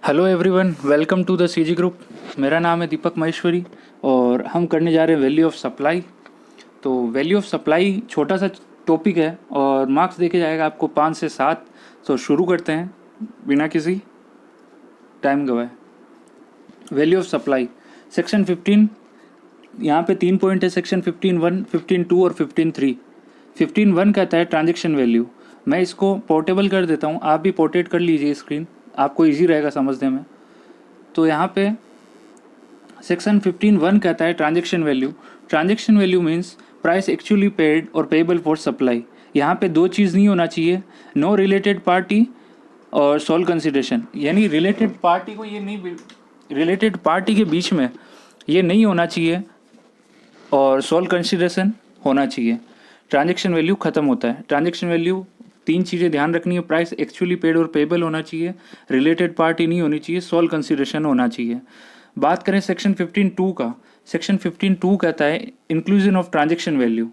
Hello everyone, welcome to the CG group. मेरा नाम है दीपक महेश्वरी और हम करने जा रहे हैं वैल्यू ऑफ सप्लाई। तो वैल्यू ऑफ सप्लाई छोटा सा टॉपिक है और मार्क्स देके जाएगा आपको 5 से 7। तो शुरू करते हैं बिना किसी टाइम गवाए। वैल्यू ऑफ सप्लाई सेक्शन 15, यहाँ पे 3 पॉइंट है। सेक्शन 15(1), 15(2) और 15(3). 15(1) कहता है ट्रांजेक्शन वैल्यू। मैं इसको पोर्टेबल कर देता हूँ, आप भी पोर्ट्रेट कर लीजिए स्क्रीन, आपको ईजी रहेगा समझने में। तो यहाँ पे सेक्शन 15(1) कहता है transaction value. Transaction value means price actually paid और पेएबल फॉर सप्लाई। यहाँ पे दो चीज़ नहीं होना चाहिए, नो रिलेटेड पार्टी और सोल कंसिडरेशन। यानी रिलेटेड पार्टी को ये नहीं, रिलेटेड पार्टी के बीच में ये नहीं होना चाहिए और सोल कंसिडरेशन होना चाहिए। ट्रांजेक्शन वैल्यू ख़त्म होता है। ट्रांजेक्शन वैल्यू 3 चीज़ें ध्यान रखनी है, प्राइस एक्चुअली पेड और पेएबल होना चाहिए, रिलेटेड पार्टी नहीं होनी चाहिए, सोल कंसिडरेशन होना चाहिए। बात करें सेक्शन 15(2) का। सेक्शन 15(2) कहता है inclusion of transaction value.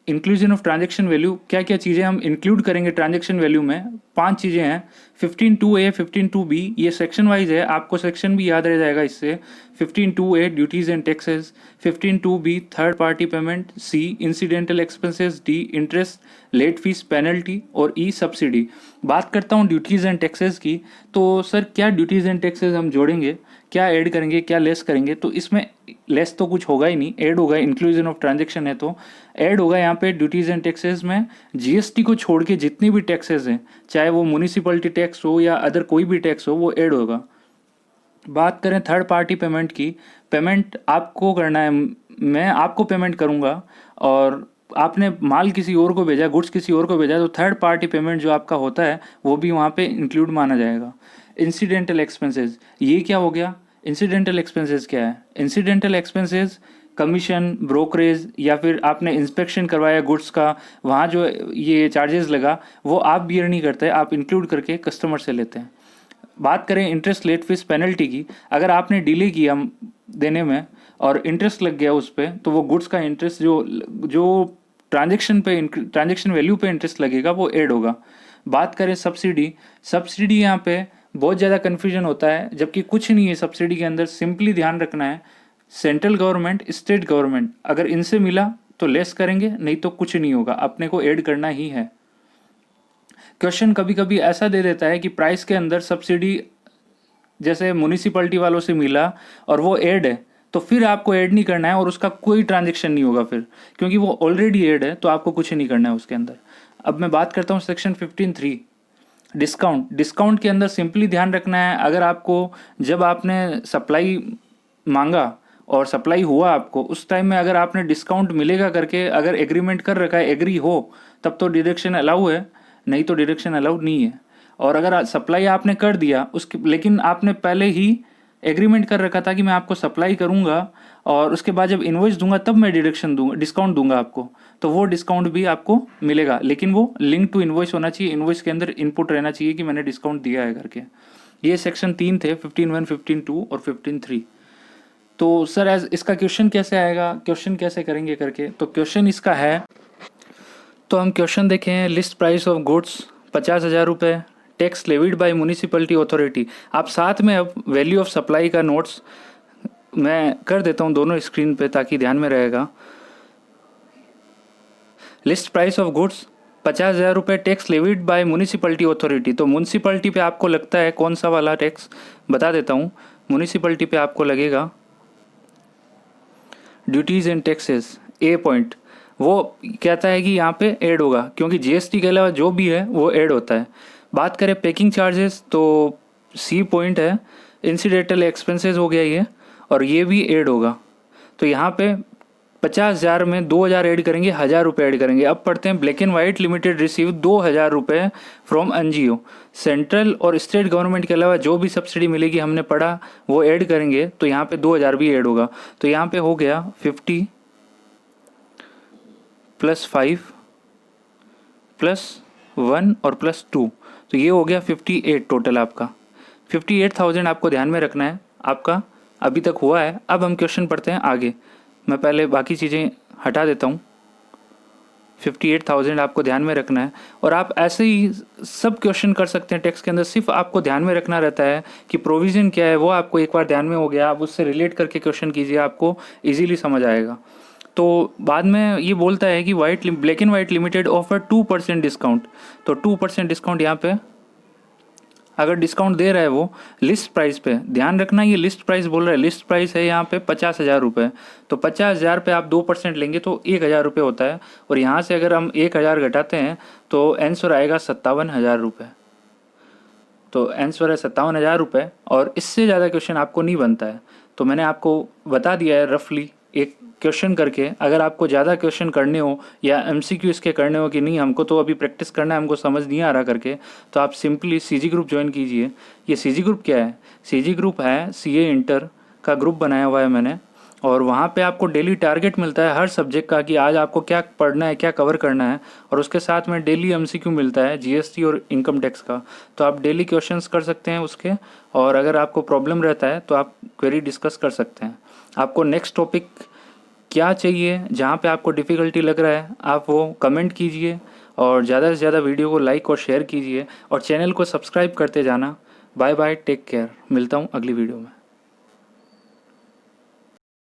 Inclusion of transaction value, क्या क्या चीज़ें हम इंक्लूड करेंगे ट्रांजेक्शन वैल्यू में? 5 चीज़ें हैं। 15(2)(a), 15(2)(b, ये सेक्शन वाइज है, आपको सेक्शन भी याद रह जाएगा इससे। 15(2)(a) duties and taxes, 15(2)(b) third party payment, C incidental expenses, D interest, late fees, penalty और ई सब्सिडी। बात करता हूँ ड्यूटीज़ एंड टैक्सेस की। तो सर क्या ड्यूटीज़ एंड टैक्सेस हम जोड़ेंगे, क्या ऐड करेंगे, क्या लेस करेंगे? तो इसमें लेस तो कुछ होगा ही नहीं, ऐड होगा। इंक्लूजन ऑफ ट्रांजेक्शन है तो ऐड होगा। यहाँ पे ड्यूटीज़ एंड टैक्सेस में जीएसटी को छोड़ के जितनी भी टैक्सेस हैं, चाहे वो म्यूनिसिपलिटी टैक्स हो या अदर कोई भी टैक्स हो, वो ऐड होगा। बात करें थर्ड पार्टी पेमेंट की, पेमेंट आपको करना है, मैं आपको पेमेंट करूँगा और आपने माल किसी और को भेजा, गुड्स किसी और को भेजा, तो थर्ड पार्टी पेमेंट जो आपका होता है वो भी वहाँ पे इंक्लूड माना जाएगा। इंसिडेंटल एक्सपेंसेस, ये क्या हो गया? इंसिडेंटल एक्सपेंसेस क्या है? इंसिडेंटल एक्सपेंसेस कमीशन, ब्रोकरेज या फिर आपने इंस्पेक्शन करवाया गुड्स का, वहाँ जो ये चार्जेस लगा वो आप बियर नहीं करते, आप इंक्लूड करके कस्टमर से लेते हैं। बात करें इंटरेस्ट, लेट फीस, पेनल्टी की, अगर आपने डिले किया देने में और इंटरेस्ट लग गया उस पर, तो वो गुड्स का इंटरेस्ट जो जो ट्रांजेक्शन वैल्यू पे इंटरेस्ट लगेगा वो ऐड होगा। बात करें सब्सिडी, सब्सिडी यहाँ पे बहुत ज़्यादा कन्फ्यूजन होता है, जबकि कुछ नहीं है सब्सिडी के अंदर। सिंपली ध्यान रखना है, सेंट्रल गवर्नमेंट, स्टेट गवर्नमेंट, अगर इनसे मिला तो लेस करेंगे, नहीं तो कुछ नहीं होगा, अपने को ऐड करना ही है। क्वेश्चन कभी कभी ऐसा दे देता है कि प्राइस के अंदर सब्सिडी जैसे म्यूनिसिपैलिटी वालों से मिला और वो ऐड है, तो फिर आपको ऐड नहीं करना है और उसका कोई ट्रांजेक्शन नहीं होगा फिर, क्योंकि वो ऑलरेडी ऐड है, तो आपको कुछ नहीं करना है उसके अंदर। अब मैं बात करता हूँ सेक्शन 15(3), डिस्काउंट। डिस्काउंट के अंदर सिंपली ध्यान रखना है, अगर आपको जब आपने सप्लाई मांगा और सप्लाई हुआ आपको, उस टाइम में अगर आपने डिस्काउंट मिलेगा करके अगर एग्रीमेंट कर रखा है, एग्री हो, तब तो डिडक्शन अलाउ है, नहीं तो डिडक्शन अलाउड नहीं है। और अगर सप्लाई आपने कर दिया उसके, लेकिन आपने पहले ही एग्रीमेंट कर रखा था कि मैं आपको सप्लाई करूंगा और उसके बाद जब इन्वॉइस दूंगा तब मैं डिडक्शन दूंगा, डिस्काउंट दूंगा आपको, तो वो डिस्काउंट भी आपको मिलेगा, लेकिन वो लिंक टू इन्वॉइस होना चाहिए। इन्वॉइस के अंदर इनपुट रहना चाहिए कि मैंने डिस्काउंट दिया है करके। ये सेक्शन 3 थे, 15(1), 15(2) और 15(3). तो सर एज इसका क्वेश्चन कैसे आएगा, क्वेश्चन कैसे करेंगे करके, तो क्वेश्चन इसका है, तो हम क्वेश्चन देखें। लिस्ट प्राइस ऑफ गुड्स 50,000 रुपये, tax levied by municipality authority. आप साथ में अब वैल्यू ऑफ सप्लाई का नोट्स मैं कर देता हूँ दोनों स्क्रीन पे ताकि ध्यान में रहेगा। लिस्ट प्राइस ऑफ गुड्स 50,000 रुपये, tax levied by municipality authority. तो म्यूनिसिपलिटी पे आपको लगता है कौन सा वाला टैक्स, बता देता हूँ। म्यूनिसिपलिटी पे आपको लगेगा duties and taxes, A point. वो कहता है कि यहाँ पे ऐड होगा, क्योंकि जीएसटी के अलावा जो भी है वो ऐड होता है। बात करें पैकिंग चार्जेस, तो सी पॉइंट है, इंसिडेंटल एक्सपेंसेस हो गया ये, और ये भी ऐड होगा। तो यहाँ पे 50,000 में 2,000 ऐड करेंगे, 1,000 रुपये ऐड करेंगे। अब पढ़ते हैं black and white limited receive 2,000 रुपये फ्रॉम एनजीओ। सेंट्रल और स्टेट गवर्नमेंट के अलावा जो भी सब्सिडी मिलेगी हमने पढ़ा वो ऐड करेंगे, तो यहाँ पे 2,000 भी ऐड होगा। तो यहाँ पे हो गया 50 + 5 + 1 और +2, तो ये हो गया 58 टोटल आपका। 58,000 आपको ध्यान में रखना है, आपका अभी तक हुआ है। अब हम क्वेश्चन पढ़ते हैं आगे। मैं पहले बाकी चीज़ें हटा देता हूँ। 58,000 आपको ध्यान में रखना है। और आप ऐसे ही सब क्वेश्चन कर सकते हैं टैक्स के अंदर, सिर्फ आपको ध्यान में रखना रहता है कि प्रोविज़न क्या है, वो आपको एक बार ध्यान में हो गया, आप उससे रिलेट करके क्वेश्चन कीजिए, आपको ईजिली समझ आएगा। तो बाद में ये बोलता है कि black and white limited offer 2% discount. तो 2% डिस्काउंट यहाँ पे अगर डिस्काउंट दे रहा है वो लिस्ट प्राइस पे, ध्यान रखना ये लिस्ट प्राइस बोल रहा है, लिस्ट प्राइस है यहाँ पे 50,000 रुपये। तो 50,000 पे आप 2% लेंगे तो 1,000 रुपये होता है, और यहाँ से अगर हम 1,000 घटाते हैं तो आंसर आएगा 57,000 रुपये। तो आंसर है 57,000 रुपये, और इससे ज़्यादा क्वेश्चन आपको नहीं बनता है। तो मैंने आपको बता दिया है रफली एक क्वेश्चन करके। अगर आपको ज़्यादा क्वेश्चन करने हो या एमसीक्यू इसके करने हो कि नहीं हमको तो अभी प्रैक्टिस करना है, हमको समझ नहीं आ रहा करके, तो आप सिंपली सीजी ग्रुप ज्वाइन कीजिए। ये सीजी ग्रुप क्या है? सीजी ग्रुप है सीए इंटर का ग्रुप बनाया हुआ है मैंने, और वहाँ पे आपको डेली टारगेट मिलता है हर सब्जेक्ट का कि आज आपको क्या पढ़ना है, क्या कवर करना है, और उसके साथ में डेली एमसीक्यू मिलता है जीएसटी और इनकम टैक्स का। तो आप डेली क्वेश्चंस कर सकते हैं उसके, और अगर आपको प्रॉब्लम रहता है तो आप क्वेरी डिस्कस कर सकते हैं। आपको नेक्स्ट टॉपिक क्या चाहिए, जहाँ पे आपको डिफ़िकल्टी लग रहा है, आप वो कमेंट कीजिए, और ज़्यादा से ज़्यादा वीडियो को लाइक और शेयर कीजिए, और चैनल को सब्सक्राइब करते जाना। बाय बाय, टेक केयर, मिलता हूँ अगली वीडियो में।